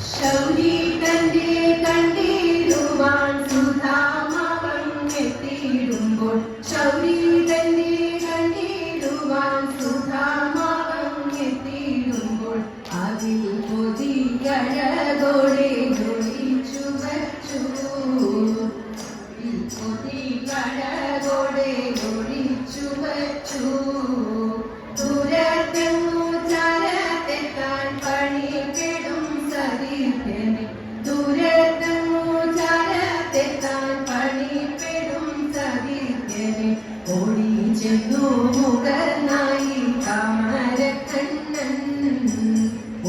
ശൗരി തന്റെ കണ്ടിടുവാൻ സുധാമാവൻ എത്തിയിടുമ്പോൾ ശൗരി തന്റെ കണ്ടിടുവാൻ സുധാമാവൻ എത്തിയിടുമ്പോൾ അതിൽ പൊതികഴകോടെ ഒളിച്ചു വച്ചു പൊതികഴകോടെ ഒളിച്ചു വച്ചു ദൂരത്തെങ്ങു ചാരത്തെത്താൻ പണിപ്പെടും സതീർത്ഥ്യനെ ദൂരത്തെങ്ങു ചാരത്തെത്താൻ പണിപ്പെടും സതീർത്ഥ്യനെ ഓടി ചെന്നു മുഖനായി താമരക്കണ്ണൻ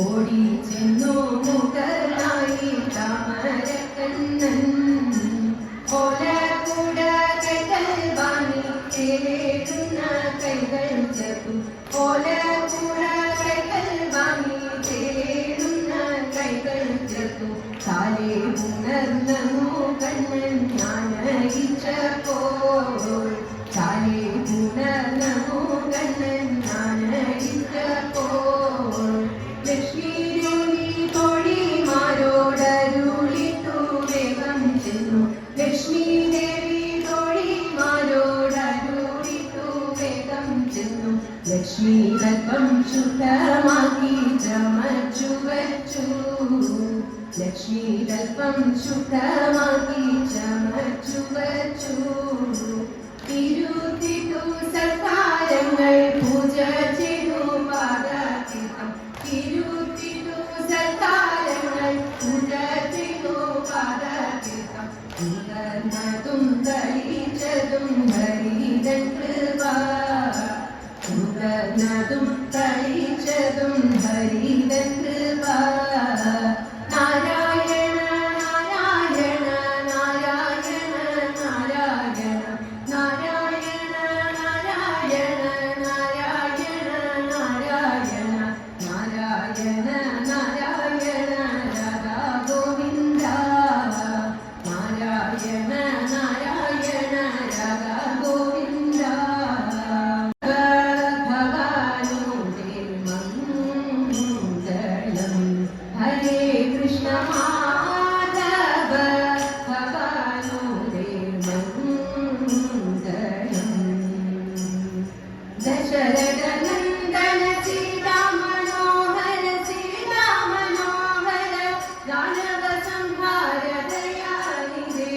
ഓടി ചെന്നു മുഖനായി താമരക്കണ്ണൻ ഓലക്കുട കൈകൾ വാങ്ങി തേടുന്ന കൈകൾ ചേർത്തു ഓലക്കുട കൈകൾ വാങ്ങി തേടുന്ന കൈകൾ ചേർത്തു താലേ ഉണർന്നു കണ്ണൻ ഞാനയിച്ചപ്പോൾ താലേ ഉണർന്നു കണ്ണൻ ഞാനയിച്ചപ്പോൾ ലക്ഷ്മി ദേവി തോഴിമാരോടരുളിട്ടു വേഗം ചെന്നു ലക്ഷ്മി ദേവി തോഴിമാരോടരുളിട്ടു വേഗം ചെന്നു ലക്ഷ്മി ഗർഭം ശുദ്ധമാക്കി ചമച്ചു വച്ചു ലക്ഷ്മി ഗർഭം ശുദ്ധമാക്കി ചമച്ചു വച്ചു തിരുത്തിട്ടു സൽക്കാരങ്ങൾ പൂജ ചെയ്തു പാദതീർത്ഥം തിരുത്തിട്ടു സൽക്കാരങ്ങൾ പൂജ ചെയ്തു പാദതീർത്ഥം ഉയർന്നതും തളിച്ചതും ഹരിതൻ കൃപ ഉയർന്നതും തളിച്ചതും ഹരിതൻ കൃപ നാരായണ നാരായണ നാരായണ നാരായണ നാരായണ നാരായണ നാരായണ നാരായണ നാരായണ നാരായണ രാധാ ഗോവിന്ദ നാരായണ നാരായണ രാധാ ഗോവിന്ദ ഭഗവാനുദേ മംഗളം ഹരേ കൃഷ്ണ മാധവ ഭഗവാനുദേ മംഗളം ദശരഥ നന്ദന സീതാ മനോഹര ദാനവ സംഹാര ദയാനിധേ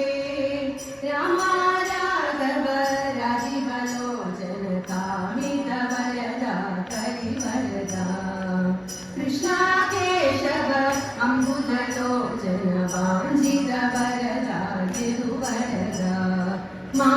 രാമ രാഘവ രാജീവലോചന കാമിത വരദ കരിവരദ കൃഷ്ണ കേശവ അംബുജലോചന വാഞ്ചിത വരദ തിരുവരദ മാ